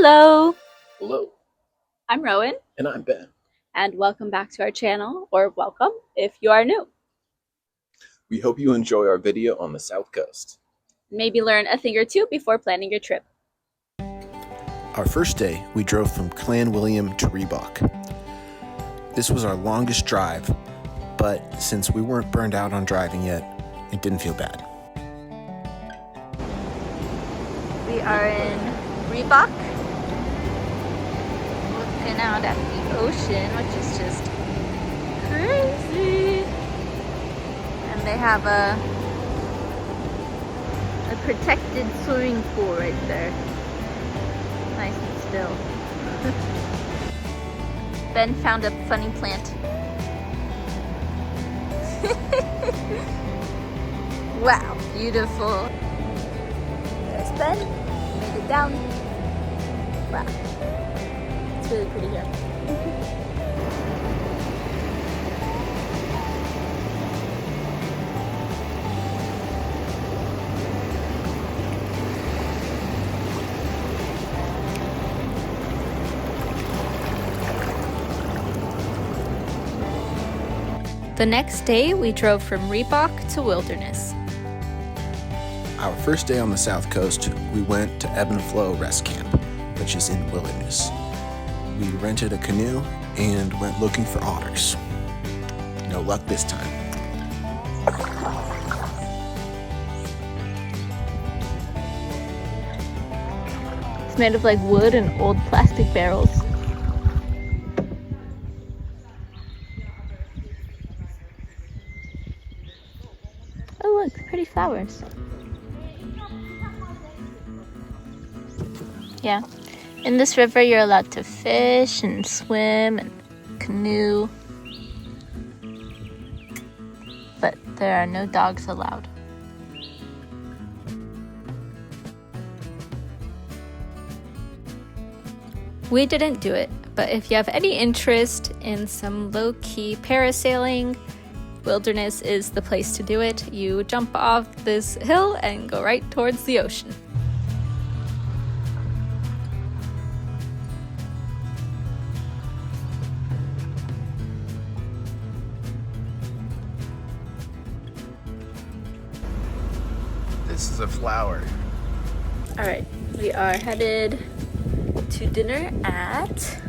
Hello! Hello. I'm Rowan. And I'm Ben. And welcome back to our channel, or welcome if you are new. We hope you enjoy our video on the South Coast. Maybe learn a thing or two before planning your trip. Our first day, we drove from Clan William to Reebok. This was our longest drive, but since we weren't burned out on driving yet, it didn't feel bad. We are in Reebok, looking out at the ocean, which is just crazy. And they have a protected swimming pool right there. Nice and still. Ben found a funny plant. Wow, beautiful. There's Ben. Made it down. Wow. It's really pretty here. The next day, we drove from Reebok to Wilderness. Our first day on the South Coast, we went to Ebb and Flow Rest Camp, which is in Wilderness. We rented a canoe and went looking for otters. No luck this time. It's made of like wood and old plastic barrels. Oh look, pretty flowers. Yeah, in this river you're allowed to fish and swim and canoe, but there are no dogs allowed. We didn't do it, but if you have any interest in some low-key parasailing, Wilderness is the place to do it. You jump off this hill and go right towards the ocean. This is a flower. All right, we are headed to dinner at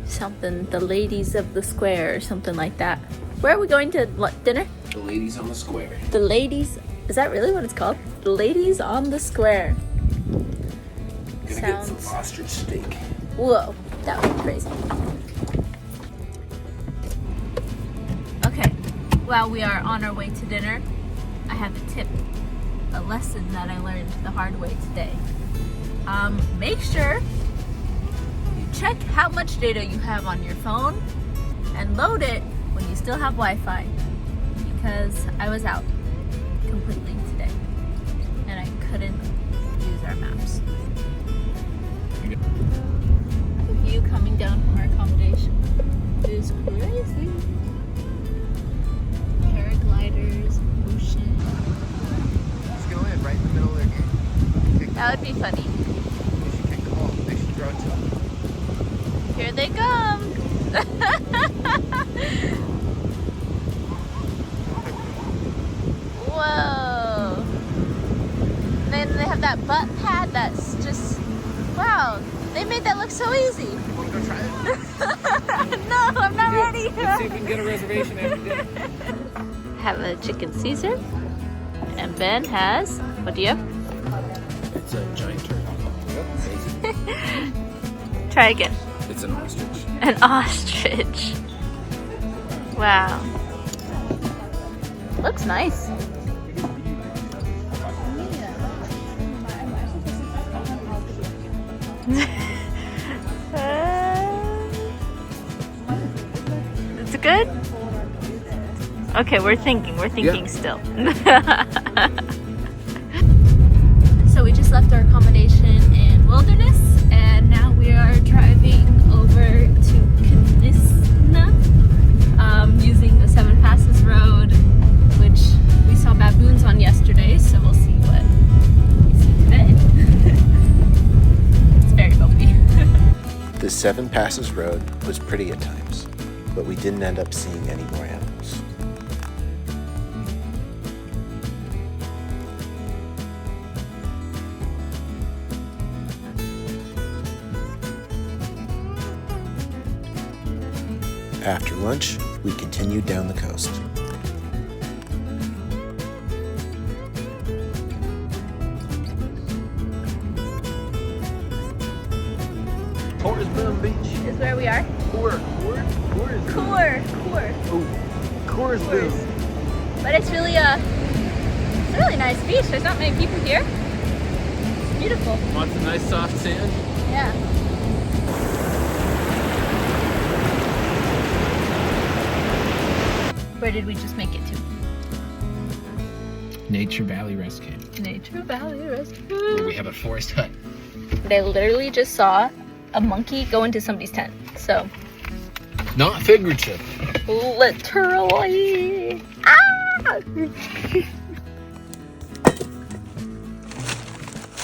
something, the Ladies of the Square or something like that. Where are we going to dinner? The Ladies on the Square. The Ladies, is that really what it's called? The Ladies on the Square. Gonna get some ostrich steak. Whoa, that would be crazy. Okay, while we are on our way to dinner, I have a tip, a lesson that I learned the hard way today. Make sure you check how much data you have on your phone and load it when you still have Wi-Fi, because I was out completely today and I couldn't use our maps. The view coming down from our accommodation is crazy. Paragliders, ocean. Let's go in right in the middle of their game. That would be funny. They should kick the ball. They should throw it to them. Here they come. Whoa. And then they have that butt pad that's just, wow. They made that look so easy. You want to go try it? No, I'm not ready. Let's see if we can get a reservation after dinner. Have a chicken Caesar. And Ben has, what do you have? It's a giant turtle. Try again. It's an ostrich. An ostrich. Wow. Looks nice. It's good? Okay, we're thinking still. So we just left our accommodation in Wilderness and now we are driving over to Kanisna using the Seven Passes Road, which we saw baboons on yesterday, so we'll see what we see today. The Seven Passes Road was pretty at times, but we didn't end up seeing any more animals. After lunch, we continued down the coast. Corsville Beach. Is where we are? Corsville. But it's really it's a really nice beach. There's not many people here. It's beautiful. Lots of nice soft sand. Yeah. Where did we just make it to? Nature Valley Rest Camp. Nature Valley Rest. Where we have a forest hut. They literally just saw a monkey go into somebody's tent. So Not figurative. literally. Ah!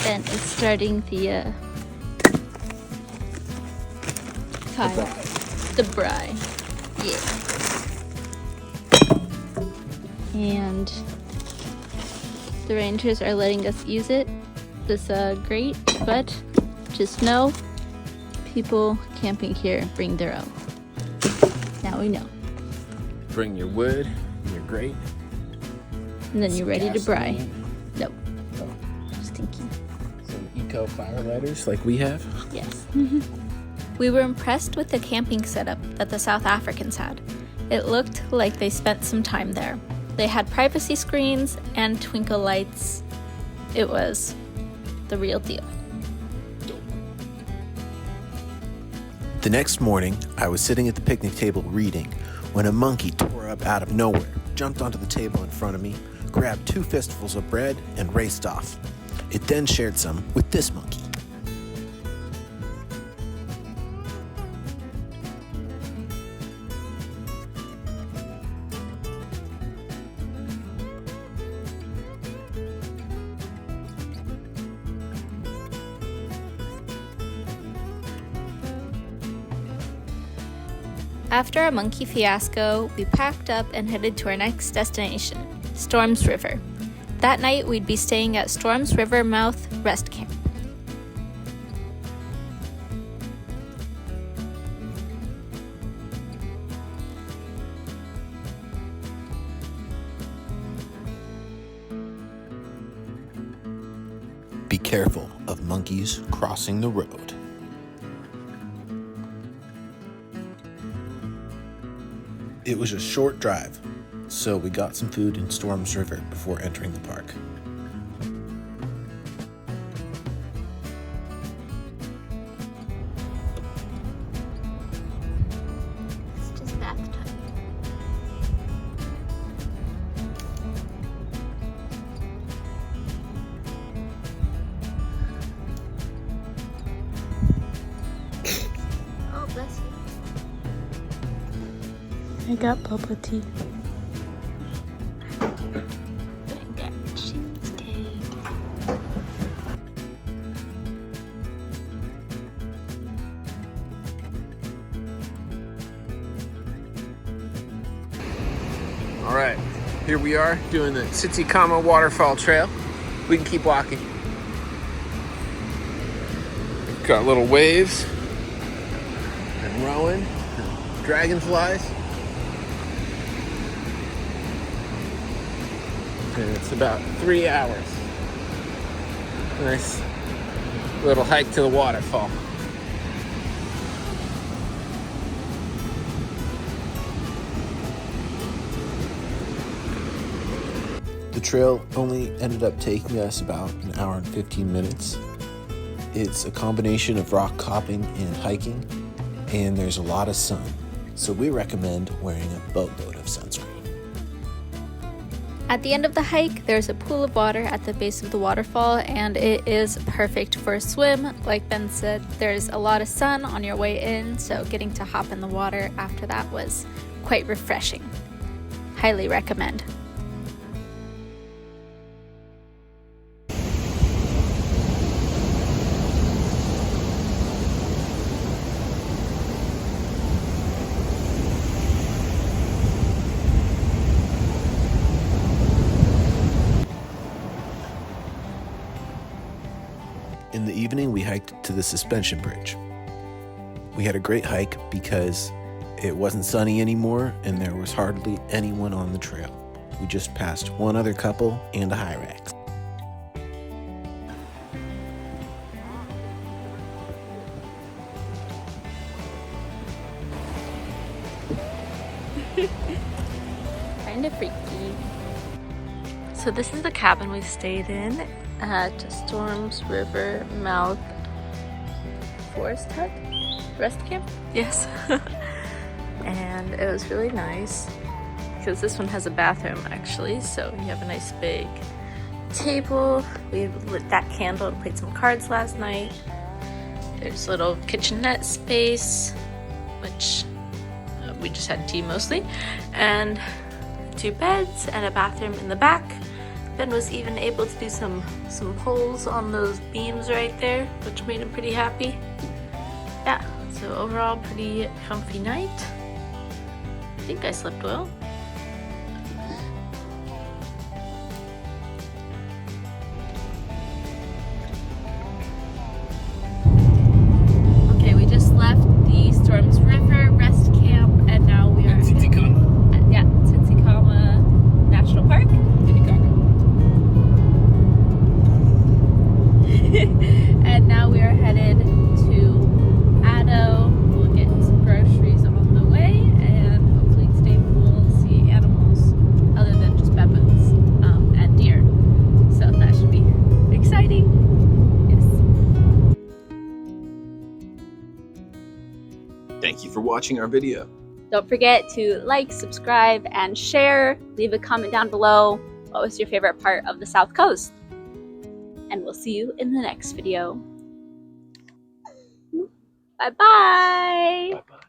Ben is starting the fire. The braai. Yeah. And the rangers are letting us use it. This grate, but just know people camping here bring their own. Now we know. Bring your wood, your grate. And then you're ready to braai. Gasoline, Nope. Stinky. some eco fire lighters like we have. Yes. We were impressed with the camping setup that the South Africans had. It looked like they spent some time there. They had privacy screens and twinkle lights. It was the real deal. The next morning, I was sitting at the picnic table reading when a monkey tore up out of nowhere, jumped onto the table in front of me, grabbed 2 fistfuls of bread, and raced off. It then shared some with this monkey. After a monkey fiasco, we packed up and headed to our next destination, Storms River. That night, we'd be staying at Storms River Mouth Rest Camp. Be careful of monkeys crossing the road. It was a short drive, so we got some food in Storms River before entering the park. It's just bath time. Oh, bless you. I got bubble tea. I got cheesecake. All right, here we are doing the Tsitsikamma Waterfall Trail. We can keep walking. Got little waves and rowing, and dragonflies. And it's about 3 hours. Nice little hike to the waterfall. The trail only ended up taking us about an hour and 15 minutes. It's a combination of rock hopping and hiking, and there's a lot of sun, so we recommend wearing a boatload of sunscreen. At the end of the hike, there's a pool of water at the base of the waterfall, and it is perfect for a swim. Like Ben said, there's a lot of sun on your way in, so getting to hop in the water after that was quite refreshing. Highly recommend. In the evening, we hiked to the suspension bridge. We had a great hike because it wasn't sunny anymore and there was hardly anyone on the trail. We just passed one other couple and a Hyrax. Kind of freaky. So this is the cabin we stayed in at Storms River Mouth Forest Hut? Rest camp? Yes. And it was really nice because this one has a bathroom actually, so you have a nice big table. We lit that candle and played some cards last night. There's a little kitchenette space, which we just had tea mostly, and 2 beds and a bathroom in the back. Ben was even able to do some pulls on those beams right there, which made him pretty happy. Yeah, so overall pretty comfy night. I think I slept well. Okay, we just left the Storms River Rest Camp and now we are at Tsitsikama National Park. And now we are headed to Addo. We'll get some groceries on the way and hopefully today we'll see animals other than just baboons and deer. So that should be exciting. Yes. Thank you for watching our video. Don't forget to like, subscribe, and share. Leave a comment down below. What was your favorite part of the South Coast? And we'll see you in the next video. Bye-bye. Bye-bye.